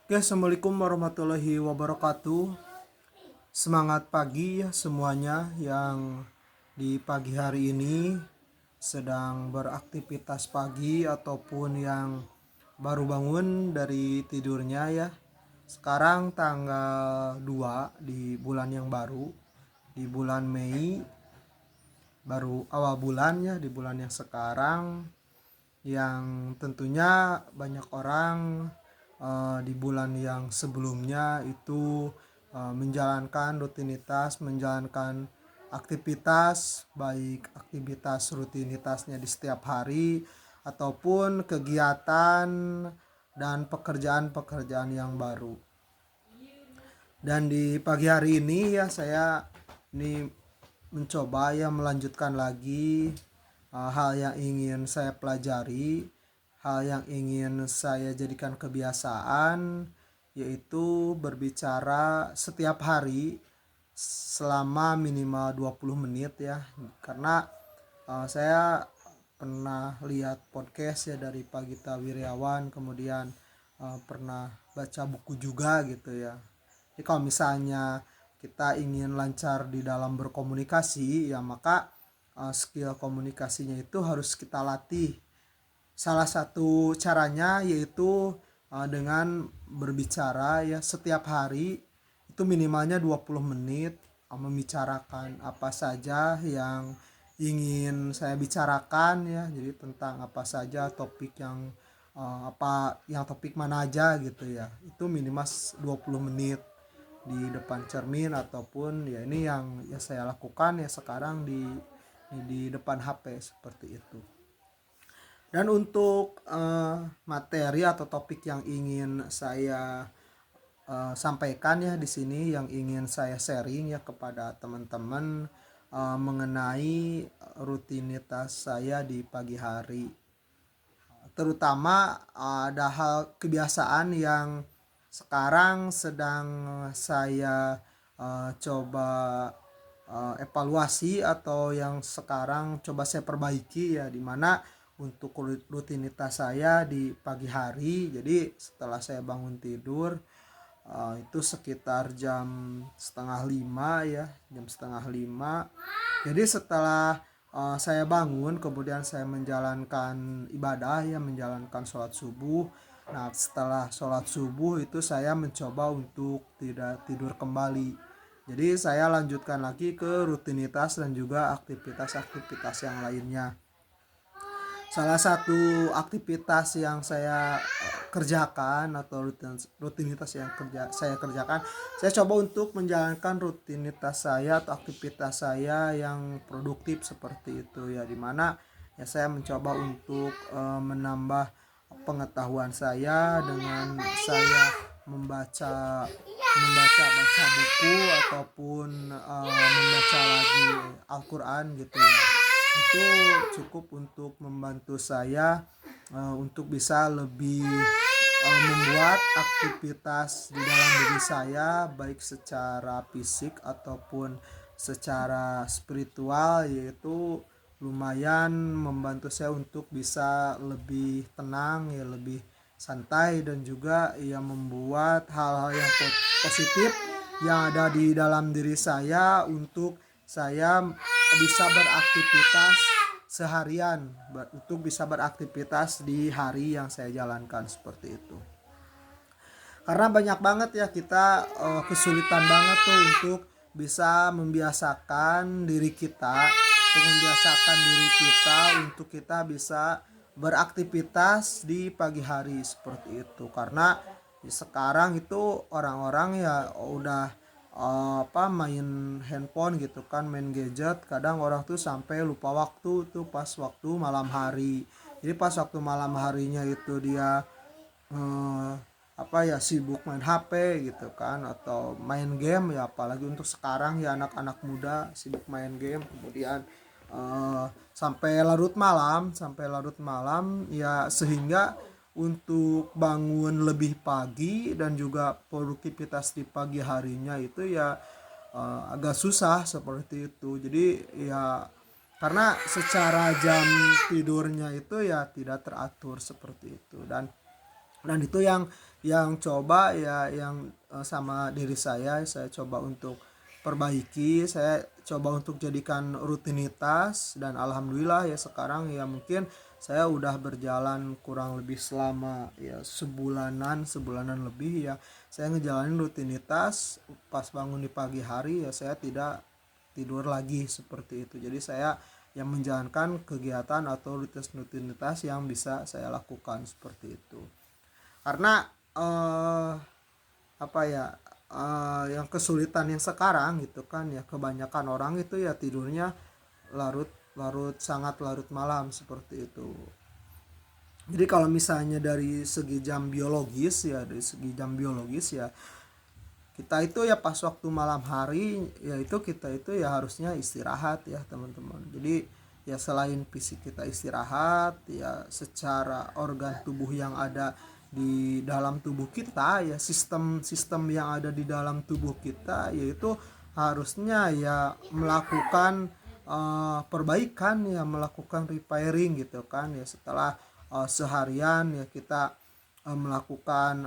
Oke, Assalamualaikum warahmatullahi wabarakatuh. Semangat pagi ya semuanya yang di pagi hari ini sedang beraktivitas pagi ataupun yang baru bangun dari tidurnya ya. Sekarang tanggal 2 di bulan yang baru, di bulan Mei, baru awal bulan ya di bulan yang sekarang, yang tentunya banyak orang di bulan yang sebelumnya itu menjalankan rutinitas, menjalankan aktivitas, baik aktivitas rutinitasnya di setiap hari ataupun kegiatan dan pekerjaan-pekerjaan yang baru. Dan di pagi hari ini ya saya ini mencoba ya melanjutkan lagi hal yang ingin saya pelajari, hal yang ingin saya jadikan kebiasaan, yaitu berbicara setiap hari selama minimal 20 menit ya. Karena saya pernah lihat podcast ya dari Pak Gita Wirjawan, kemudian pernah baca buku juga gitu ya. Jadi kalau misalnya kita ingin lancar di dalam berkomunikasi ya maka skill komunikasinya itu harus kita latih. Salah satu caranya yaitu dengan berbicara ya setiap hari itu minimalnya 20 menit, membicarakan apa saja yang ingin saya bicarakan ya. Jadi tentang apa saja topik yang apa yang topik mana aja gitu ya. Itu minimal 20 menit di depan cermin ataupun ya ini yang ya saya lakukan ya sekarang di depan HP seperti itu. Dan untuk materi atau topik yang ingin saya sampaikan ya di sini, yang ingin saya sharing ya kepada teman-teman mengenai rutinitas saya di pagi hari. Terutama ada hal kebiasaan yang sekarang sedang saya coba evaluasi atau yang sekarang coba saya perbaiki ya, dimana untuk rutinitas saya di pagi hari. Jadi setelah saya bangun tidur itu sekitar jam setengah lima ya, jam setengah lima. Jadi setelah saya bangun kemudian saya menjalankan ibadah ya, menjalankan sholat subuh. Nah setelah sholat subuh itu saya mencoba untuk tidak tidur kembali. Jadi saya lanjutkan lagi ke rutinitas dan juga aktivitas-aktivitas yang lainnya. Salah satu aktivitas yang saya kerjakan atau rutinitas yang saya kerjakan, saya coba untuk menjalankan rutinitas saya atau aktivitas saya yang produktif seperti itu ya, dimana ya saya mencoba untuk menambah pengetahuan saya dengan saya membaca membaca buku ataupun membaca lagi Al-Quran gitu ya. Itu cukup untuk membantu saya untuk bisa lebih membuat aktivitas di dalam diri saya baik secara fisik ataupun secara spiritual, yaitu lumayan membantu saya untuk bisa lebih tenang ya, lebih santai, dan juga ya membuat hal-hal yang positif yang ada di dalam diri saya untuk saya bisa beraktivitas seharian, untuk bisa beraktivitas di hari yang saya jalankan seperti itu. Karena banyak banget ya kita kesulitan banget tuh untuk bisa membiasakan diri kita, untuk kita bisa beraktivitas di pagi hari seperti itu. Karena sekarang itu orang-orang ya udah main handphone gitu kan, main gadget. Kadang orang tuh sampai lupa waktu tuh pas waktu malam hari. Jadi pas waktu malam harinya itu dia eh, sibuk main HP gitu kan, atau main game ya, apalagi untuk sekarang ya anak-anak muda sibuk main game, kemudian sampai larut malam ya, sehingga untuk bangun lebih pagi dan juga produktivitas di pagi harinya itu ya agak susah seperti itu. Jadi ya karena secara jam tidurnya itu ya tidak teratur seperti itu. Dan Dan itu yang coba ya, yang sama diri saya coba untuk perbaiki, saya coba untuk jadikan rutinitas. Dan alhamdulillah ya sekarang ya mungkin saya udah berjalan kurang lebih selama ya sebulanan lebih ya, saya ngejalanin rutinitas. Pas bangun di pagi hari ya saya tidak tidur lagi seperti itu. Jadi saya yang menjalankan kegiatan atau rutinitas yang bisa saya lakukan seperti itu. Karena apa ya, yang kesulitan yang sekarang gitu kan ya, kebanyakan orang itu ya tidurnya larut larut sangat larut malam seperti itu. Jadi kalau misalnya dari segi jam biologis ya, kita itu ya pas waktu malam hari ya itu kita itu ya harusnya istirahat ya teman-teman. Jadi ya selain fisik kita istirahat ya, secara organ tubuh yang ada di dalam tubuh kita ya, sistem-sistem yang ada di dalam tubuh kita yaitu harusnya ya melakukan perbaikan ya, melakukan repairing gitu kan ya, setelah seharian ya kita melakukan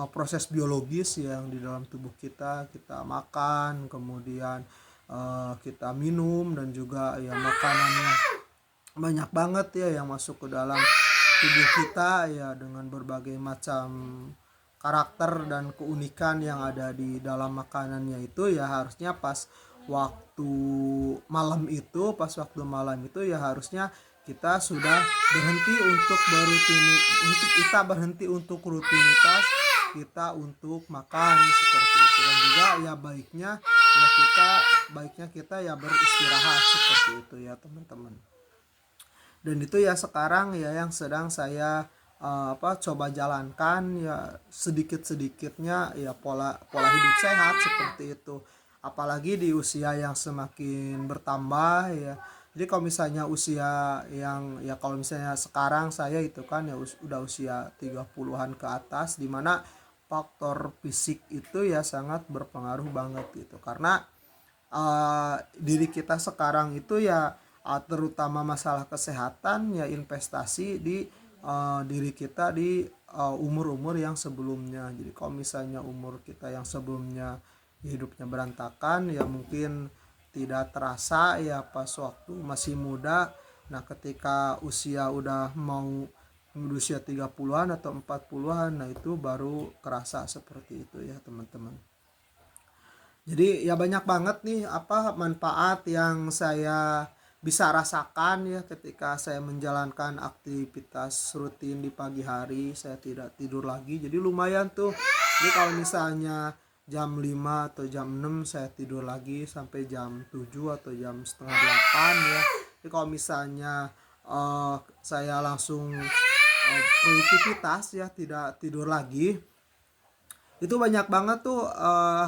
proses biologis yang di dalam tubuh kita. Kita makan, kemudian kita minum, dan juga ya makanannya banyak banget ya yang masuk ke dalam tubuh kita ya, dengan berbagai macam karakter dan keunikan yang ada di dalam makanannya itu ya. Harusnya waktu pas waktu malam itu ya harusnya kita sudah berhenti untuk kita berhenti untuk rutinitas kita untuk makan seperti itu. Dan juga ya baiknya kita ya beristirahat seperti itu ya teman-teman. Dan itu ya sekarang ya yang sedang saya coba jalankan ya, sedikit-sedikitnya ya, pola pola hidup sehat seperti itu. Apalagi di usia yang semakin bertambah ya. Jadi kalau misalnya usia yang ya, kalau misalnya sekarang saya itu kan ya udah usia 30-an ke atas, dimana faktor fisik itu ya sangat berpengaruh banget gitu. Karena diri kita sekarang itu ya, terutama masalah kesehatan ya, investasi di diri kita di umur-umur yang sebelumnya. Jadi kalau misalnya umur kita yang sebelumnya hidupnya berantakan ya, mungkin tidak terasa ya pas waktu masih muda. Nah ketika usia udah mau usia 30-an atau 40-an, nah itu baru kerasa seperti itu ya teman-teman. Jadi ya banyak banget nih manfaat yang saya bisa rasakan ya ketika saya menjalankan aktivitas rutin di pagi hari. Saya tidak tidur lagi. Jadi lumayan tuh. Jadi kalau misalnya jam 5 atau jam 6 saya tidur lagi sampai jam 7 atau jam setengah 8 ya. Jadi kalau misalnya saya langsung produktivitas ya, tidak tidur lagi, itu banyak banget tuh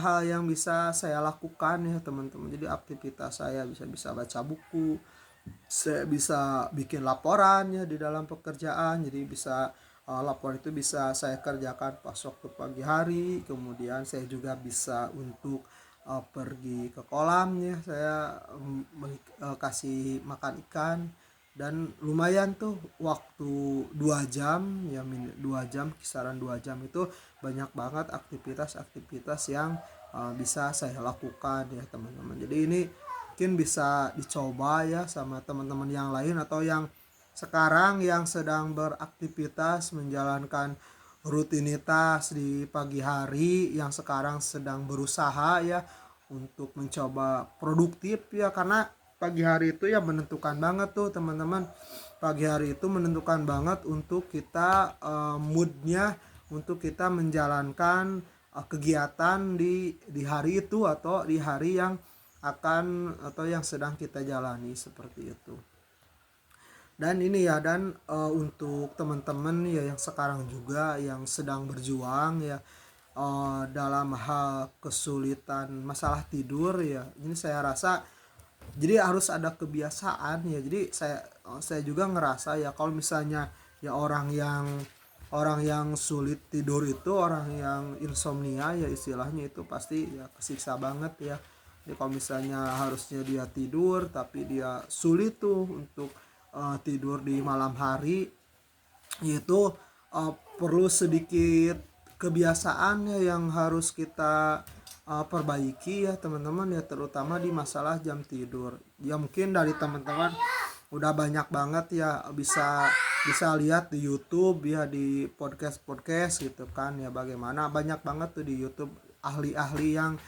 hal yang bisa saya lakukan ya teman-teman. Jadi aktivitas saya bisa baca buku, saya bisa bikin laporan ya di dalam pekerjaan. Jadi bisa laporan itu bisa saya kerjakan pas waktu pagi hari. Kemudian saya juga bisa untuk pergi ke kolam ya, saya kasih makan ikan. Dan lumayan tuh waktu 2 jam ya, 2 jam, kisaran 2 jam itu banyak banget aktivitas-aktivitas yang bisa saya lakukan ya teman-teman. Jadi ini mungkin bisa dicoba ya sama teman-teman yang lain, atau yang sekarang yang sedang beraktivitas menjalankan rutinitas di pagi hari, yang sekarang sedang berusaha ya untuk mencoba produktif ya. Karena pagi hari itu ya menentukan banget tuh teman-teman. Pagi hari itu menentukan banget untuk kita moodnya untuk kita menjalankan kegiatan di hari itu, atau di hari yang akan atau yang sedang kita jalani seperti itu. Dan ini ya, dan untuk teman-teman ya yang sekarang juga yang sedang berjuang ya dalam hal kesulitan masalah tidur ya, ini saya rasa jadi harus ada kebiasaan ya. Jadi saya juga ngerasa ya, kalau misalnya ya orang yang sulit tidur itu, orang yang insomnia ya istilahnya, itu pasti ya kesiksa banget ya. Jadi kalau misalnya harusnya dia tidur tapi dia sulit tuh untuk tidur di malam hari, yaitu perlu sedikit kebiasaan ya yang harus kita perbaiki ya teman-teman ya, terutama di masalah jam tidur. Ya mungkin dari teman-teman udah banyak banget ya bisa bisa lihat di YouTube ya, di podcast gitu kan ya, bagaimana banyak banget tuh di YouTube ahli-ahli yang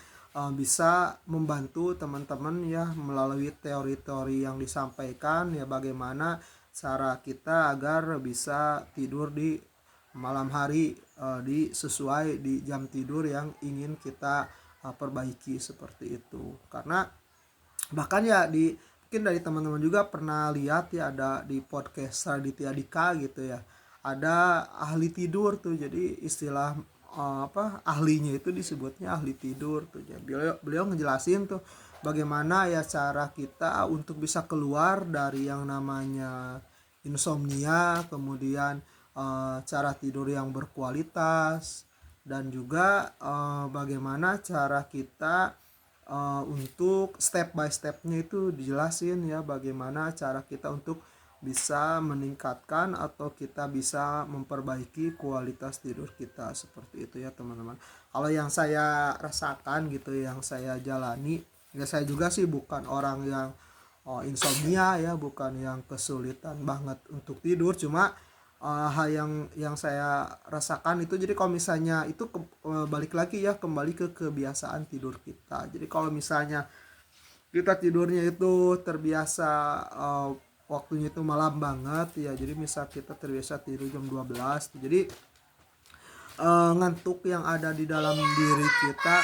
bisa membantu teman-teman ya melalui teori-teori yang disampaikan ya, bagaimana cara kita agar bisa tidur di malam hari sesuai di jam tidur yang ingin kita perbaiki seperti itu. Karena bahkan ya di mungkin dari teman-teman juga pernah lihat ya, ada di podcast Raditya Dika gitu ya, ada ahli tidur tuh, jadi istilah ahlinya itu disebutnya ahli tidur tuh ya. Beliau ngejelasin tuh bagaimana ya cara kita untuk bisa keluar dari yang namanya insomnia, kemudian cara tidur yang berkualitas, dan juga bagaimana cara kita untuk step by stepnya itu dijelasin ya, bagaimana cara kita untuk bisa meningkatkan atau kita bisa memperbaiki kualitas tidur kita seperti itu ya teman-teman. Kalau yang saya rasakan gitu, yang saya jalani ya, saya juga sih bukan orang yang insomnia ya, bukan yang kesulitan banget untuk tidur, cuma hal yang saya rasakan itu, jadi kalau misalnya itu balik lagi ya, kembali ke kebiasaan tidur kita. Jadi kalau misalnya kita tidurnya itu terbiasa waktunya itu malam banget ya, jadi misal kita terbiasa tidur jam 12, jadi ngantuk yang ada di dalam diri kita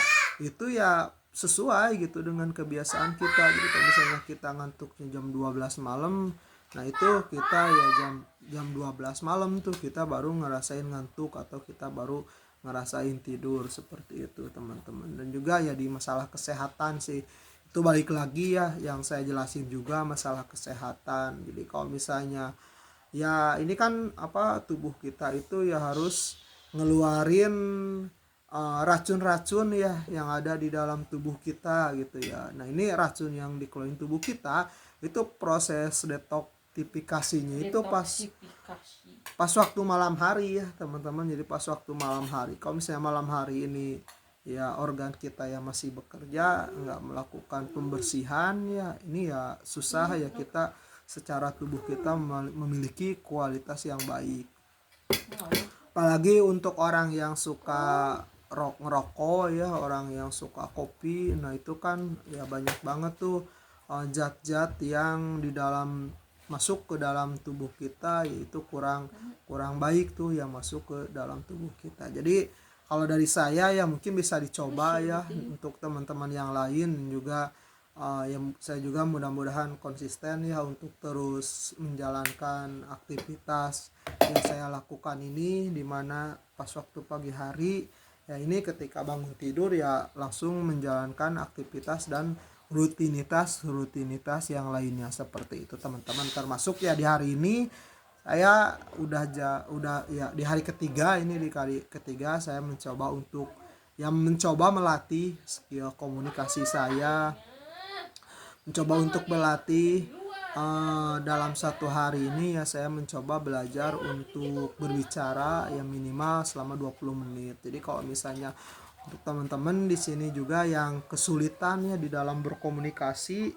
itu ya sesuai gitu dengan kebiasaan kita. Jadi kalau misalnya kita ngantuknya jam 12 malam, nah itu kita ya jam jam 12 malam tuh kita baru ngerasain ngantuk atau kita baru ngerasain tidur seperti itu teman-teman. Dan juga ya di masalah kesehatan sih, itu balik lagi ya yang saya jelasin juga masalah kesehatan. Jadi kalau misalnya ya ini kan tubuh kita itu ya harus ngeluarin racun-racun ya yang ada di dalam tubuh kita gitu ya. Nah ini racun yang dikeluarin tubuh kita itu proses detoksifikasinya itu pas waktu malam hari ya teman-teman. Jadi pas waktu malam hari, kalau misalnya malam hari ini ya organ kita yang masih bekerja nggak melakukan pembersihan ya, ini ya susah ya kita secara tubuh kita memiliki kualitas yang baik. Apalagi untuk orang yang suka ngerokok ya, orang yang suka kopi, nah itu kan ya banyak banget tuh zat-zat yang di dalam masuk ke dalam tubuh kita, yaitu kurang kurang baik tuh yang masuk ke dalam tubuh kita. Jadi kalau dari saya ya mungkin bisa dicoba ya, untuk teman-teman yang lain juga yang saya juga mudah-mudahan konsisten ya untuk terus menjalankan aktivitas yang saya lakukan ini, dimana pas waktu pagi hari ya ini ketika bangun tidur ya langsung menjalankan aktivitas dan rutinitas yang lainnya seperti itu teman-teman. Termasuk ya di hari ini saya udah ya di hari ketiga ini, di kali ketiga saya mencoba untuk mencoba melatih skill komunikasi saya, mencoba untuk berlatih dalam satu hari ini ya saya mencoba belajar untuk berbicara yang minimal selama 20 menit. Jadi kalau misalnya untuk teman-teman di sini juga yang kesulitan ya di dalam berkomunikasi,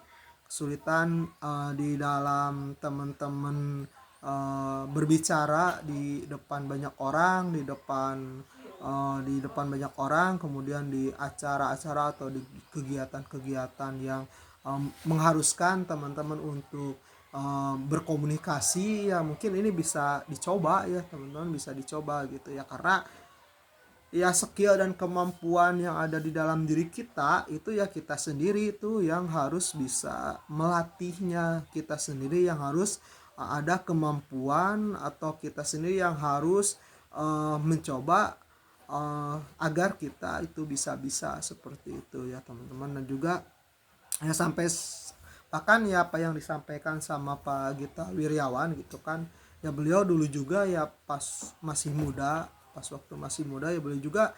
kesulitan di dalam teman-teman berbicara di depan banyak orang, di depan banyak orang, kemudian di acara-acara atau di kegiatan-kegiatan yang mengharuskan teman-teman untuk berkomunikasi ya, mungkin ini bisa dicoba ya teman-teman, bisa dicoba gitu ya, karena ya skill dan kemampuan yang ada di dalam diri kita itu ya kita sendiri itu yang harus bisa melatihnya, kita sendiri yang harus ada kemampuan, atau kita sendiri yang harus mencoba agar kita itu bisa seperti itu ya teman-teman. Dan juga ya sampai bahkan ya apa yang disampaikan sama Pak Gita Wirjawan gitu kan ya, beliau dulu juga ya pas masih muda, pas waktu masih muda ya beliau juga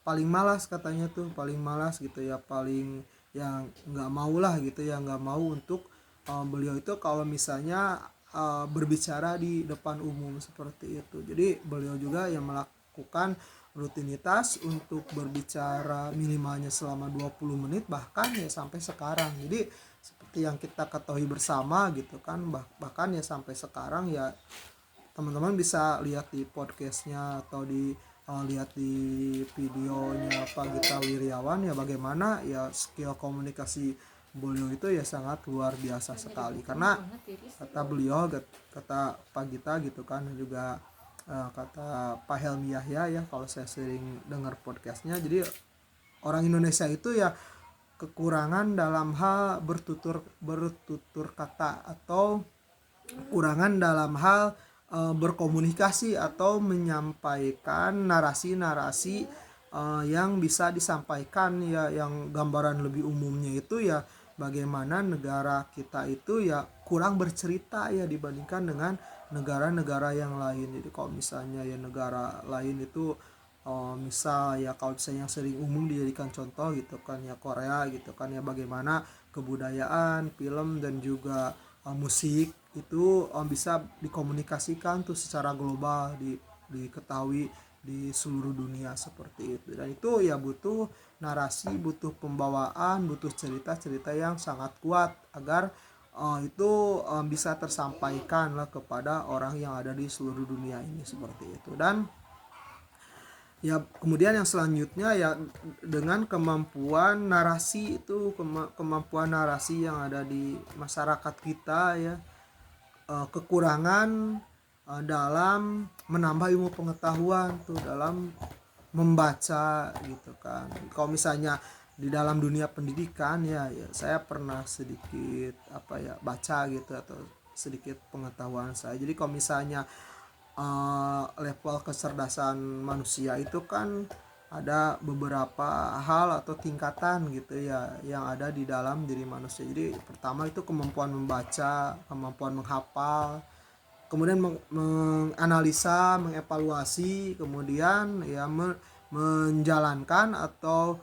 paling malas katanya tuh, paling malas gitu ya, paling yang nggak mau lah gitu ya, nggak mau untuk beliau itu kalau misalnya berbicara di depan umum seperti itu. Jadi beliau juga yang melakukan rutinitas untuk berbicara minimalnya selama 20 menit bahkan ya sampai sekarang. Jadi seperti yang kita ketahui bersama gitu kan, bahkan ya sampai sekarang ya teman-teman bisa lihat di podcastnya atau lihat di videonya Pak Gita Wirjawan ya bagaimana ya skill komunikasi beliau itu ya sangat luar biasa sekali, karena kata beliau, kata Pak Gita gitu kan, juga kata Pak Helmi Yahya ya kalau saya sering dengar podcastnya, jadi orang Indonesia itu ya kekurangan dalam hal bertutur kata atau kekurangan dalam hal berkomunikasi atau menyampaikan narasi-narasi yang bisa disampaikan ya, yang gambaran lebih umumnya itu ya bagaimana negara kita itu ya kurang bercerita ya dibandingkan dengan negara-negara yang lain. Jadi kalau misalnya ya negara lain itu misal ya kalau misalnya yang sering umum dijadikan contoh gitu kan ya Korea gitu kan ya, bagaimana kebudayaan, film dan juga musik itu bisa dikomunikasikan tuh secara global, diketahui di seluruh dunia seperti itu. Dan itu ya butuh narasi, butuh pembawaan, butuh cerita-cerita yang sangat kuat agar itu bisa tersampaikan lah kepada orang yang ada di seluruh dunia ini seperti itu. Dan ya kemudian yang selanjutnya ya dengan kemampuan narasi itu, kemampuan narasi yang ada di masyarakat kita ya, kekurangan dalam menambah ilmu pengetahuan tuh dalam membaca gitu kan. Kalau misalnya di dalam dunia pendidikan ya, saya pernah sedikit baca gitu atau sedikit pengetahuan saya. Jadi kalau misalnya level kecerdasan manusia itu kan ada beberapa hal atau tingkatan gitu ya yang ada di dalam diri manusia. Jadi pertama itu kemampuan membaca, kemampuan menghafal, kemudian menganalisa, mengevaluasi, kemudian ya menjalankan atau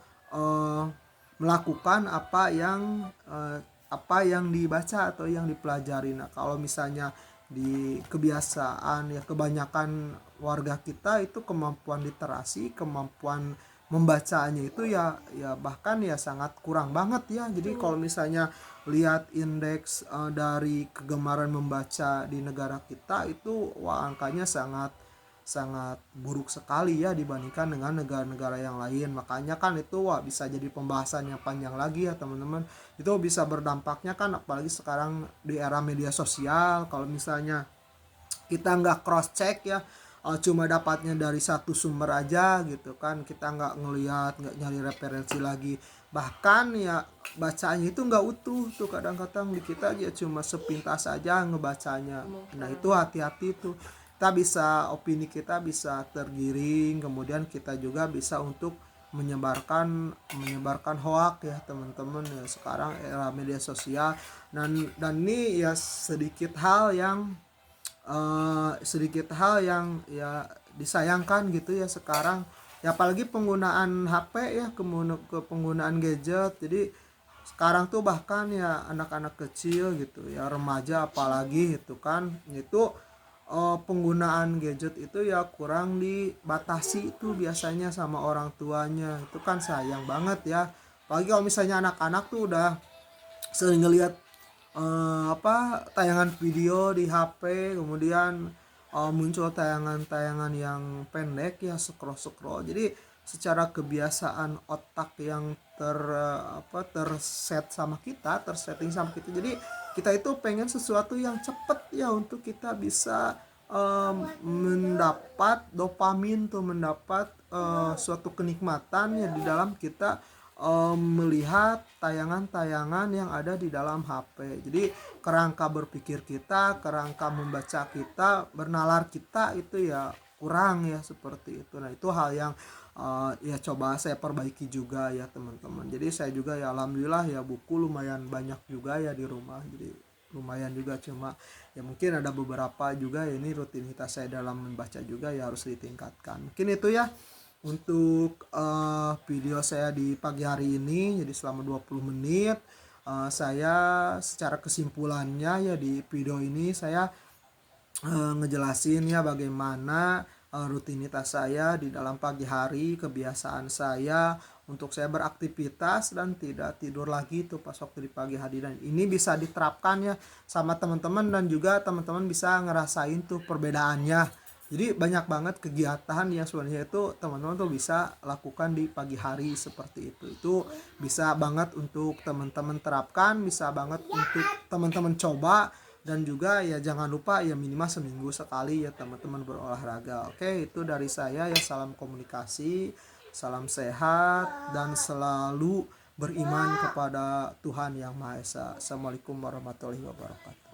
melakukan apa yang dibaca atau yang dipelajari. Nah, kalau misalnya di kebiasaan ya kebanyakan warga kita itu kemampuan literasi, kemampuan membacanya itu ya bahkan ya sangat kurang banget ya. Jadi kalau misalnya lihat indeks dari kegemaran membaca di negara kita itu angkanya sangat sangat buruk sekali ya dibandingkan dengan negara-negara yang lain. Makanya kan itu bisa jadi pembahasan yang panjang lagi ya teman-teman. Itu bisa berdampaknya kan apalagi sekarang di era media sosial, kalau misalnya kita nggak cross check ya, cuma dapatnya dari satu sumber aja gitu kan, kita nggak ngelihat, nggak nyari referensi lagi, bahkan ya bacanya itu nggak utuh tuh, kadang-kadang di kita aja cuma sepintas aja ngebacanya. Nah itu hati-hati tuh, kita bisa, opini kita bisa tergiring, kemudian kita juga bisa untuk menyebarkan hoak ya teman-teman ya, sekarang era media sosial. Dan ini ya sedikit hal yang ya disayangkan gitu ya sekarang ya, apalagi penggunaan HP ya, penggunaan gadget. Jadi sekarang tuh bahkan ya anak-anak kecil gitu ya, remaja apalagi itu kan, itu penggunaan gadget itu ya kurang dibatasi itu biasanya sama orang tuanya. Itu kan sayang banget ya, apalagi kalau misalnya anak-anak tuh udah sering ngelihat tayangan video di HP, kemudian muncul tayangan-tayangan yang pendek ya, scroll. Jadi secara kebiasaan otak yang tersetting sama kita, jadi kita itu pengen sesuatu yang cepet ya untuk kita bisa mendapat dopamin tuh, mendapat suatu kenikmatan ya di dalam kita melihat tayangan-tayangan yang ada di dalam HP. Jadi kerangka berpikir kita, kerangka membaca kita, bernalar kita itu ya kurang ya seperti itu. Nah itu hal yang ya coba saya perbaiki juga ya teman-teman. Jadi saya juga ya alhamdulillah ya buku lumayan banyak juga ya di rumah. Jadi lumayan juga, cuma ya mungkin ada beberapa juga ya, ini rutinitas saya dalam membaca juga ya harus ditingkatkan. Mungkin itu ya untuk video saya di pagi hari ini, jadi selama 20 menit Saya secara kesimpulannya ya di video ini saya ngejelasin ya bagaimana rutinitas saya di dalam pagi hari, kebiasaan saya untuk saya beraktivitas dan tidak tidur lagi tuh pas waktu di pagi hari, dan ini bisa diterapkan ya sama teman-teman dan juga teman-teman bisa ngerasain tuh perbedaannya. Jadi banyak banget kegiatan yang sebenarnya itu teman-teman tuh bisa lakukan di pagi hari seperti itu. Itu bisa banget untuk teman-teman terapkan, bisa banget untuk teman-teman coba, dan juga ya jangan lupa ya minimal seminggu sekali ya teman-teman berolahraga. Oke, itu dari saya ya, salam komunikasi, salam sehat, dan selalu beriman kepada Tuhan Yang Maha Esa. Assalamualaikum warahmatullahi wabarakatuh.